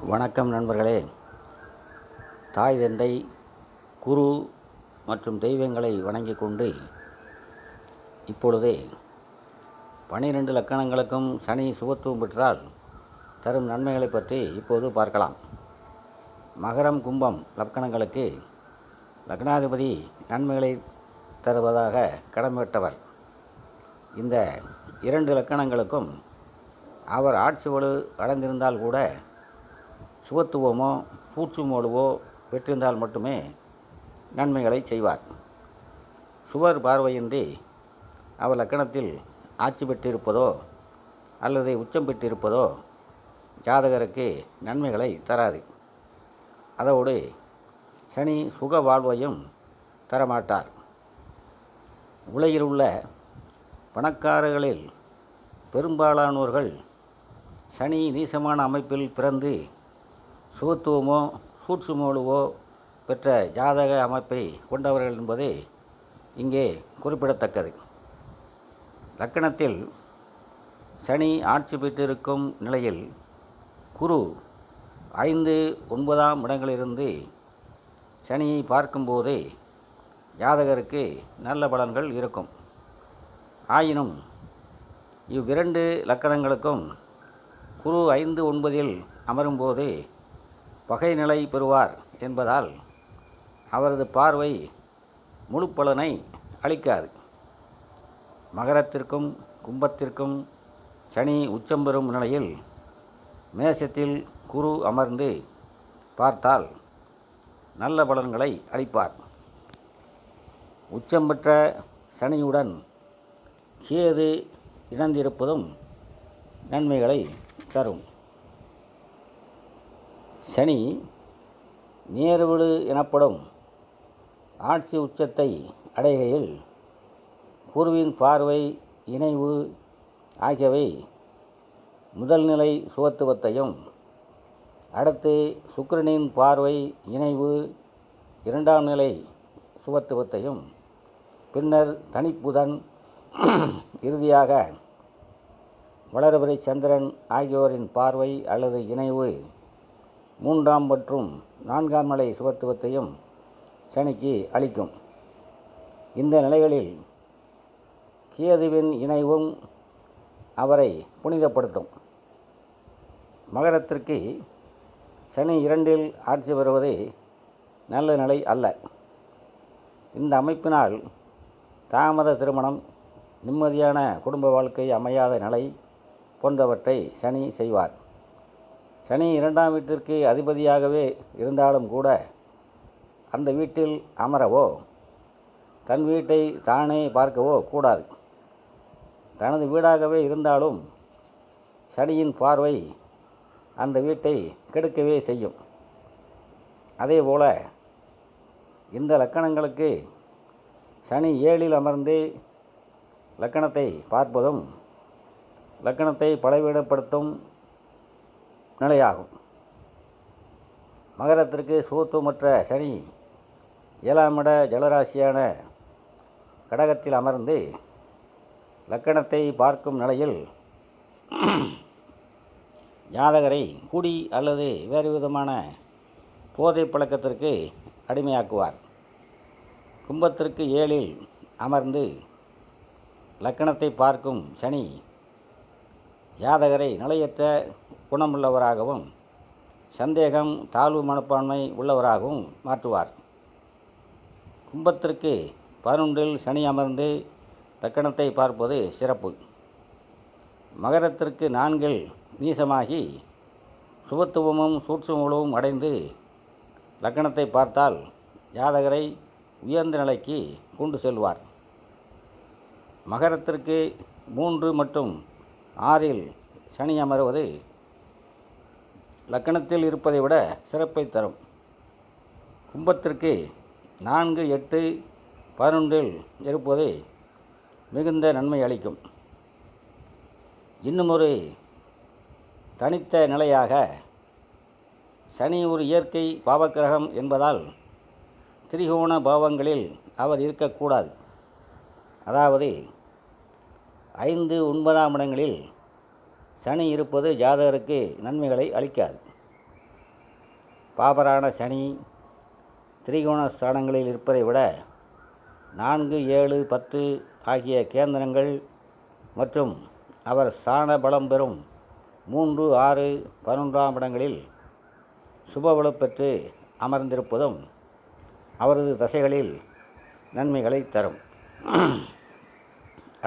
வணக்கம் நண்பர்களே. தாய் தந்தை, குரு மற்றும் தெய்வங்களை வணங்கி கொண்டு இப்பொழுது 12 லக்கணங்களுக்கும் சனி சுபத்துவம் பெற்றால் தரும் நன்மைகளை பற்றி இப்போது பார்க்கலாம். மகரம், கும்பம் லக்கணங்களுக்கு லக்னாதிபதி நன்மைகளை தருவதாக கடமைப்பட்டவர். இந்த 2 லக்கணங்களுக்கும் அவர் ஆட்சி வலு அடைந்திருந்தால் கூட சுபத்துவமோ பூட்சுமோடுவோ பெற்றிருந்தால் மட்டுமே நன்மைகளை செய்வார். சுவர் பார்வையின்றி அவர் லக்கணத்தில் ஆட்சி பெற்றிருப்பதோ அல்லது உச்சம் பெற்றிருப்பதோ ஜாதகருக்கு நன்மைகளை தராது. அதோடு சனி சுக வாழ்வையும் தரமாட்டார். உலகில் உள்ள பணக்காரர்களில் பெரும்பாலானோர்கள் சனி நீசமான அமைப்பில் பிறந்து சுபத்துவமோ சூட்சுமோடுவோ பெற்ற ஜாதக அமைப்பை கொண்டவர்கள் என்பது இங்கே குறிப்பிடத்தக்கது. லக்கணத்தில் சனி ஆட்சி பெற்றிருக்கும் நிலையில் குரு 5, 9ஆம் இடங்களிலிருந்து சனியை பார்க்கும்போது ஜாதகருக்கு நல்ல பலன்கள் இருக்கும். ஆயினும் இவ்விரண்டு லக்கணங்களுக்கும் குரு 5, 9இல் அமரும்போது பகை நிலை பெறுவார் என்பதால் அவரது பார்வை முழு பலனை அளிக்காது. மகரத்திற்கும் கும்பத்திற்கும் சனி உச்சம் பெறும் நிலையில் மேசத்தில் குரு அமர்ந்து பார்த்தால் நல்ல பலன்களை அளிப்பார். உச்சம் பெற்ற சனியுடன் கேது இணைந்திருப்பதும் நன்மைகளை தரும். சனி நேர்வீடு எனப்படும் ஆட்சி உச்சத்தை அடைகையில் குருவின் பார்வை, இணைவு ஆகியவை முதல் நிலை சுபத்துவத்தையும், அடுத்து சுக்கிரனின் பார்வை, இணைவு 2ஆம் நிலை சுபத்துவத்தையும், பின்னர் தனிப்புதன், இறுதியாக வளர்பிறை சந்திரன் ஆகியோரின் பார்வை அல்லது இணைவு 3ஆம் மற்றும் 4ஆம் நிலை சுபத்துவத்தையும் சனிக்கு அளிக்கும். இந்த நிலைகளில் கேதுவின் இணைவும் அவரை புனிதப்படுத்தும். மகரத்திற்கு சனி 2இல் ஆட்சி பெறுவது நல்ல நிலை அல்ல. இந்த அமைப்பினால் தாமத திருமணம், நிம்மதியான குடும்ப வாழ்க்கை அமையாத நிலை போன்றவற்றை சனி செய்வார். சனி 2ஆம் வீட்டிற்கு அதிபதியாகவே இருந்தாலும் கூட அந்த வீட்டில் அமரவோ தன் வீட்டை தானே பார்க்கவோ கூடாது. தனது வீடாகவே இருந்தாலும் சனியின் பார்வை அந்த வீட்டை கெடுக்கவே செய்யும். அதேபோல இந்த லக்கணங்களுக்கு சனி 7இல் அமர்ந்து லக்கணத்தை பார்ப்பதும் லக்கணத்தை பலவீனப்படுத்தும் நிலையாகும். மகரத்திற்கு சுபத்துவமற்ற சனி 7ஆம் இட ஜலராசியான கடகத்தில் அமர்ந்து லக்கணத்தை பார்க்கும் நிலையில் ஜாதகரை குடி அல்லது வேறு விதமான போதை பழக்கத்திற்கு அடிமையாக்குவார். கும்பத்திற்கு 7இல் அமர்ந்து லக்கணத்தை பார்க்கும் சனி ஜாதகரை நிலையற்ற குணமுள்ளவராகவும் சந்தேகம், தாழ்வு மனப்பான்மை உள்ளவராகவும் மாற்றுவார். கும்பத்திற்கு 11இல் சனி அமர்ந்து லக்கணத்தை பார்ப்பது சிறப்பு. மகரத்திற்கு 4இல் நீசமாகி சுபத்துவமும் சூட்சுமமும் அடைந்து லக்கணத்தை பார்த்தால் ஜாதகரை உயர்ந்த நிலைக்கு கொண்டு செல்வார். மகரத்திற்கு 3 மற்றும் 6இல் சனி அமர்வது லக்கணத்தில் இருப்பதை விட சிறப்பை தரும். கும்பத்திற்கு 4, 8, 11இல் இருப்பது மிகுந்த நன்மை அளிக்கும். இன்னும் ஒரு தனித்த நிலையாக சனி ஒரு இயற்கை பாவக்கிரகம் என்பதால் திரிகோண பாவங்களில் அவர் இருக்கக்கூடாது. அதாவது 5, 9ஆம் இடங்களில் சனி இருப்பது ஜாதகருக்கு நன்மைகளை அளிக்காது. பாபரான சனி திரிகோண ஸ்தானங்களில் இருப்பதை விட 4, 7, 10 ஆகிய கேந்திரங்கள் மற்றும் அவர் ஸ்தான பலம் பெறும் 3, 6, 11ஆம் இடங்களில் சுபபலம் பெற்று அமர்ந்திருப்பதும் அவரது தசைகளில் நன்மைகளை தரும்.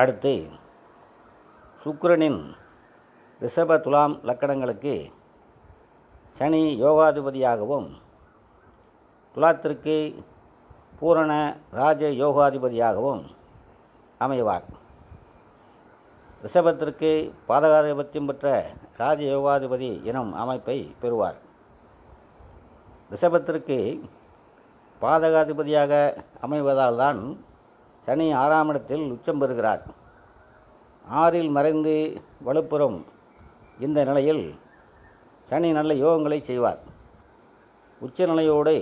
அடுத்து சுக்கிரனின் ரிஷப துலாம் லக்கணங்களுக்கு சனி யோகாதிபதியாகவும் துலாத்திற்கு பூரண ராஜ யோகாதிபதியாகவும் அமைவார். ரிஷபத்திற்கு பாதகாதிபத்தியம் பெற்ற ராஜ யோகாதிபதி எனும் அமைப்பை பெறுவார். ரிஷபத்திற்கு பாதகாதிபதியாக அமைவதால் தான் சனி 6ஆம் இடத்தில் உச்சம் பெறுகிறார். 6இல் மறைந்து வலுப்பெறும் இந்த நிலையில் சனி நல்ல யோகங்களை செய்வார். உச்ச நிலையோடு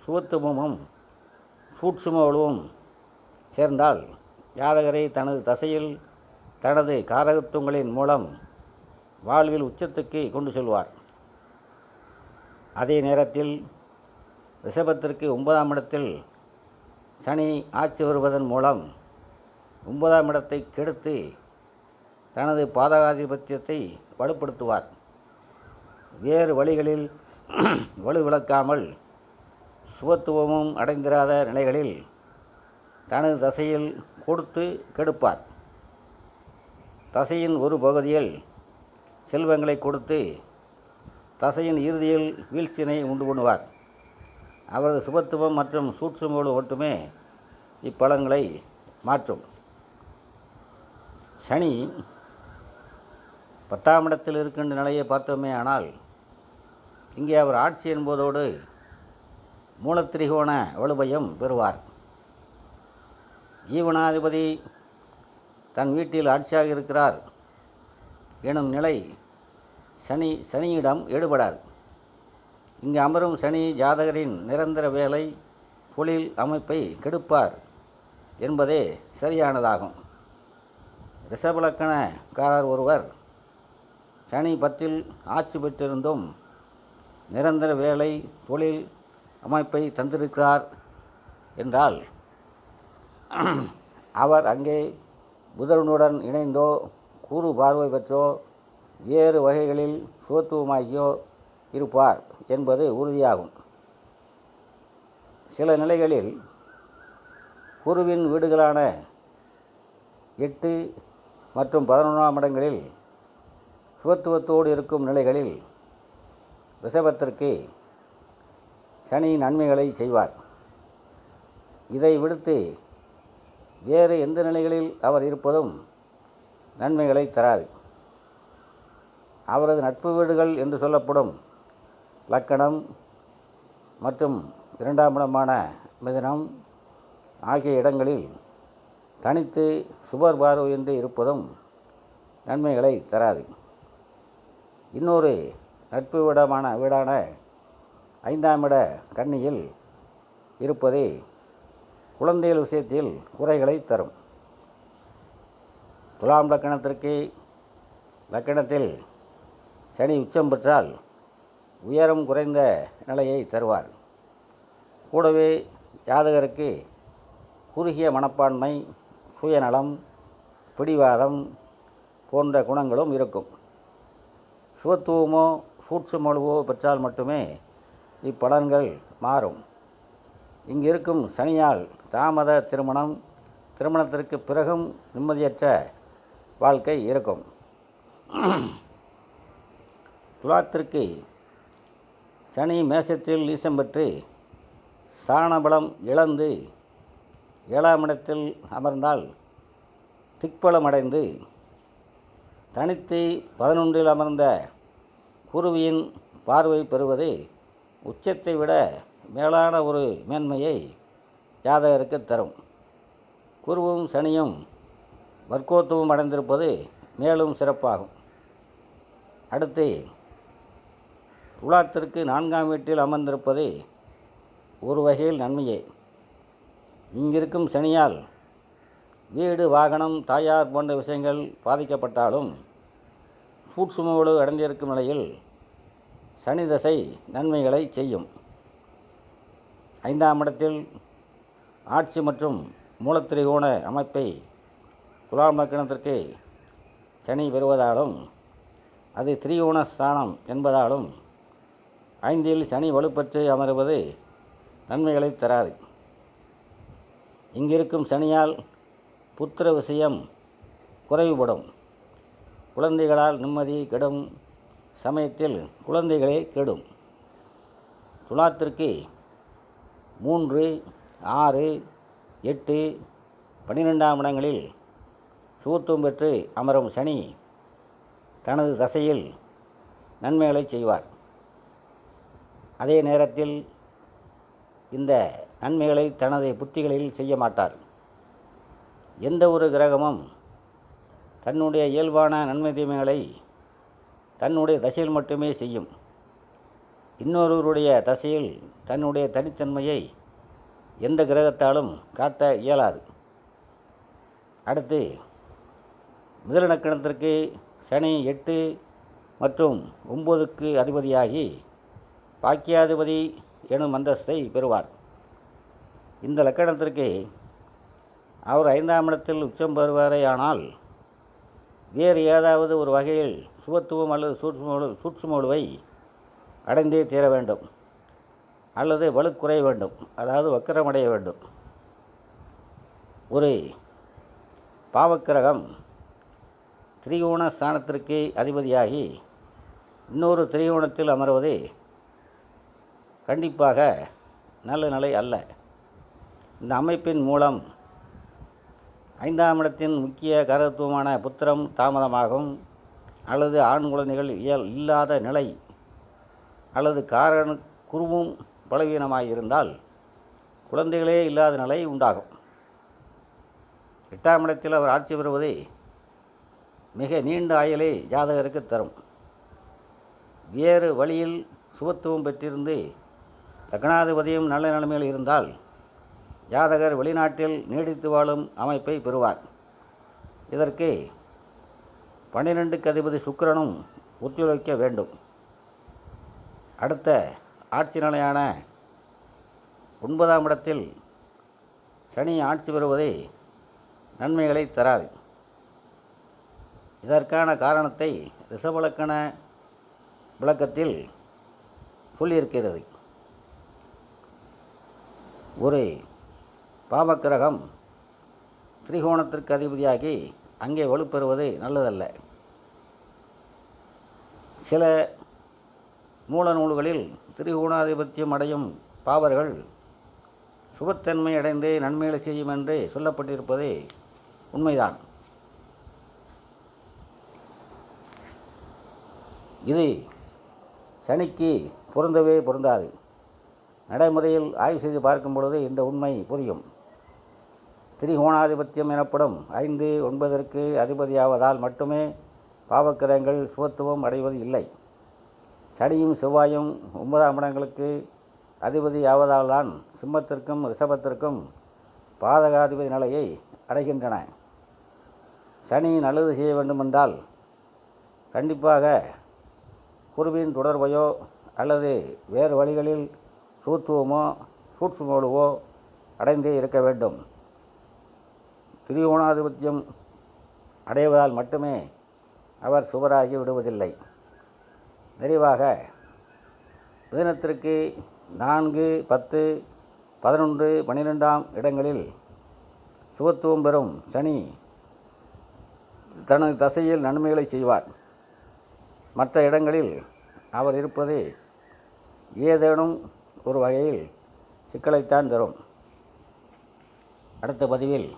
சுபத்துவமும் சூட்சும வலுவும் சேர்ந்தால் ஜாதகரை தனது தசையில் தனது காரகத்துவங்களின் மூலம் வாழ்வில் உச்சத்துக்கு கொண்டு செல்வார். அதே நேரத்தில் ரிஷபத்திற்கு 9ஆம் இடத்தில் சனி ஆட்சி வருவதன் மூலம் 9ஆம் இடத்தை கெடுத்து தனது பாதகாதிபத்தியத்தை வலுப்படுத்துவார். வேறு வழிகளில் வலுவிழக்காமல் சுபத்துவமும் அடைந்திராத நிலைகளில் தனது தசையில் கொடுத்து கெடுப்பார். தசையின் ஒரு பகுதியில் செல்வங்களை கொடுத்து தசையின் இறுதியில் வீழ்ச்சியினை உண்டு பண்ணுவார். அவரது சுபத்துவம் மற்றும் சூட்சுமோடு மட்டுமே இப்பலன்களை மாற்றும். சனி 10ஆம் இடத்தில் இருக்கின்ற நிலையை பார்த்தோமே ஆனால் இங்கே அவர் ஆட்சி என்பதோடு மூலத்திரிகோண வலுவையும் பெறுவார். ஜீவனாதிபதி தன் வீட்டில் ஆட்சியாக இருக்கிறார் எனும் நிலை சனியிடம் எடுபடாது. இங்கு அமரும் சனி ஜாதகரின் நிரந்தர வேலை தொழில் அமைப்பை கெடுப்பார் என்பதே சரியானதாகும். ரிஷபலக்கணக்காரர் ஒருவர் சனி 10இல் ஆட்சி பெற்றிருந்தும் நிரந்தர வேலை தொழில் அமைப்பை தந்திருக்கிறார் என்றால் அவர் அங்கே புதனுடன் இணைந்தோ கூறு பார்வை பெற்றோ வேறு வகைகளில் சுகத்துவமாகியோ இருப்பார் என்பது உறுதியாகும். சில நிலைகளில் குருவின் வீடுகளான 8 மற்றும் 11ஆம் இடங்களில் சுகத்துவத்தோடு இருக்கும் நிலைகளில் ரிஷபத்திற்கு சனி நன்மைகளை செய்வார். இதை விடுத்து வேறு எந்த நிலைகளில் அவர் இருப்பதும் நன்மைகளை தராது. அவரது நட்பு வீடுகள் என்று சொல்லப்படும் லக்கணம் மற்றும் 2ஆம் இடமான மிதுனம் ஆகிய இடங்களில் தனித்து சுபர் பார்வையின்றி இருப்பதும் நன்மைகளை தராது. இன்னொரு நட்பு வீடான 5ஆம் இட கன்னியில் இருப்பது குழந்தைகள் விஷயத்தில் குறைகளை தரும். துலாம் லக்கணத்தில் சனி உச்சம் பெற்றால் உயரம் குறைந்த நிலையை தருவார். கூடவே ஜாதகருக்கு குறுகிய மனப்பான்மை, சுயநலம், பிடிவாதம் போன்ற குணங்களும் இருக்கும். சுபத்துவமோ சூட்சுமளவோ பெற்றால் மட்டுமே இப்பலன்கள் மாறும். இங்கு இருக்கும் சனியால் தாமத திருமணத்திற்கு பிறகும் நிம்மதியற்ற வாழ்க்கை இருக்கும். துலாத்திற்கு சனி மேசத்தில் நீசம் பெற்று ஸ்தானபலம் இழந்து 7ஆம் இடத்தில் அமர்ந்தால் திக்பலம் அடைந்து தனித்து 11இல் அமர்ந்த குருவியின் பார்வை பெறுவது உச்சத்தை விட மேலான ஒரு மேன்மையை ஜாதகருக்கு தரும். குருவும் சனியும் வர்க்கோத்துவம் அடைந்திருப்பது மேலும் சிறப்பாகும். அடுத்து துலாத்திற்கு 4ஆம் வீட்டில் அமர்ந்திருப்பது ஒரு வகையில் நன்மையே. இங்கிருக்கும் சனியால் வீடு, வாகனம், தாயார் போன்ற விஷயங்கள் பாதிக்கப்பட்டாலும் சூட்சுமோடு அடைந்திருக்கும் நிலையில் சனி தசை நன்மைகளை செய்யும். 5ஆம் இடத்தில் ஆட்சி மற்றும் மூலத்திரிகோண அமைப்பை துலாம் லக்னத்திற்கு சனி பெறுவதாலும் அது திரிகோண ஸ்தானம் என்பதாலும் 5இல் சனி வலுப்பெற்று அமர்வது நன்மைகளை தராது. இங்கிருக்கும் சனியால் புத்திர விஷயம் குறைவுபடும். குழந்தைகளால் நிம்மதி கெடும். சமயத்தில் குழந்தைகளே கெடும். துலாத்திற்கு 3, 6, 8, 12ஆம் இடங்களில் சுபத்துவம் பெற்று அமரும் சனி தனது தசையில் நன்மைகளை செய்வார். அதே நேரத்தில் இந்த நன்மைகளை தனது புத்திகளில் செய்ய மாட்டார். எந்த ஒரு கிரகமும் தன்னுடைய இயல்பான நன்மை தீமைகளை தன்னுடைய தசையில் மட்டுமே செய்யும். இன்னொருவருடைய தசையில் தன்னுடைய தனித்தன்மையை எந்த கிரகத்தாலும் காட்ட இயலாது. அடுத்து மிதுன லக்னத்திற்கு சனி 8 மற்றும் 9க்கு அதிபதியாகி பாக்கியாதிபதி எனும் அந்தஸ்தை பெறுவார். இந்த லக்கணத்திற்கு அவர் 5ஆம் இடத்தில் உச்சம் பெறுவாரேயானால் வேறு ஏதாவது ஒரு வகையில் சுபத்துவம் அல்லது சூட்சும அடைந்தே தீர வேண்டும், அல்லது வலுக்குறைய வேண்டும், அதாவது வக்கரமடைய வேண்டும். ஒரு பாவக்கிரகம் திரிகோண ஸ்தானத்திற்கு அதிபதியாகி இன்னொரு திரிகோணத்தில் அமர்வது கண்டிப்பாக நல்ல நிலை அல்ல. இந்த அமைப்பின் மூலம் 5ஆம் இடத்தின் முக்கிய காரகத்துவமான புத்திரம் தாமதமாகும், அல்லது ஆண் குழந்தைகள் இல்லாத நிலை, அல்லது குருவும் பலவீனமாயிருந்தால் குழந்தைகளே இல்லாத நிலை உண்டாகும். 8ஆம் இடத்தில் அவர் ஆட்சி பெறுவது மிக நீண்ட ஆயுளை ஜாதகருக்கு தரும். வேறு வழியில் சுபத்துவம் பெற்றிருந்து லக்னாதிபதியும் நல்ல நிலைமையில் இருந்தால் ஜாதகர் வெளிநாட்டில் நீடித்து வாழும் அமைப்பை பெறுவார். இதற்கு 12க்கு அதிபதி சுக்கிரனும் ஒத்துழைக்க வேண்டும். அடுத்த ஆட்சி நிலையான 9ஆம் இடத்தில் சனி ஆட்சி பெறுவதை நன்மைகளை தராது. இதற்கான காரணத்தை ரிஷபலக்கண விளக்கத்தில் சொல்லியிருக்கிறது. ஒரு பாவக்கிரகம் திரிகோணத்திற்கு அதிபதியாகி அங்கே வலுப்பெறுவது நல்லதல்ல. சில மூல நூல்களில் திரிகோணாதிபத்தியம் அடையும் பாவர்கள் சுபத்தன்மை அடைந்து நன்மைகளை செய்யும் என்று சொல்லப்பட்டிருப்பது உண்மைதான். இது சனிக்கு பொருந்தவே பொருந்தாது. நடைமுறையில் ஆய்வு செய்து பார்க்கும் பொழுது இந்த உண்மை புரியும். திரிகோணாதிபத்தியம் எனப்படும் 5, 9ற்கு அதிபதியாவதால் மட்டுமே பாவக்கிரகங்கள் சுபத்துவம் அடைவது இல்லை. சனியும் செவ்வாயும் 9ஆம் இடங்களுக்கு அதிபதி ஆவதால் தான் சிம்மத்திற்கும் ரிஷபத்திற்கும் பாதகாதிபதி நிலையை அடைகின்றன. சனி நல்லது செய்ய வேண்டுமென்றால் கண்டிப்பாக குருவின் தொடர்பையோ அல்லது வேறு வழிகளில் சூத்துவமோ சூட்சுமோடுவோ அடைந்தே இருக்க வேண்டும். திரிகோணாதிபத்தியம் அடைவதால் மட்டுமே அவர் சுவராகி விடுவதில்லை. நிறைவாக மிதுனத்திற்கு 4, 10, 11, 12ஆம் இடங்களில் சுபத்துவம் பெறும் சனி தனது தசையில் நன்மைகளை செய்வார். மற்ற இடங்களில் அவர் இருப்பது ஏதேனும் ஒரு வகையில் சிக்கலைத்தான் தரும். அடுத்த பதிவில்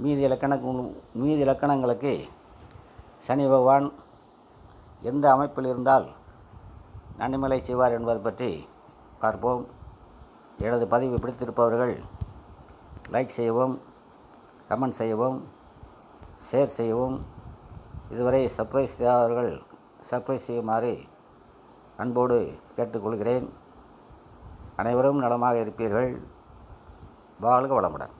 மீதி இலக்கணங்களுக்கு சனி பகவான் எந்த அமைப்பில் இருந்தால் நன்மைகளை செய்வார் என்பது பற்றி பார்ப்போம். எனது பதிவு பிடித்திருப்பவர்கள் லைக் செய்யவும், கமெண்ட் செய்யவும், ஷேர் செய்யவும், இதுவரை சப்ஸ்கிரைப் செய்யாதவர்கள் சப்ஸ்கிரைப் செய்யுமாறு அன்போடு கேட்டுக்கொள்கிறேன். அனைவரும் நலமாக இருப்பீர்கள். வாழ்க வளமுடன்.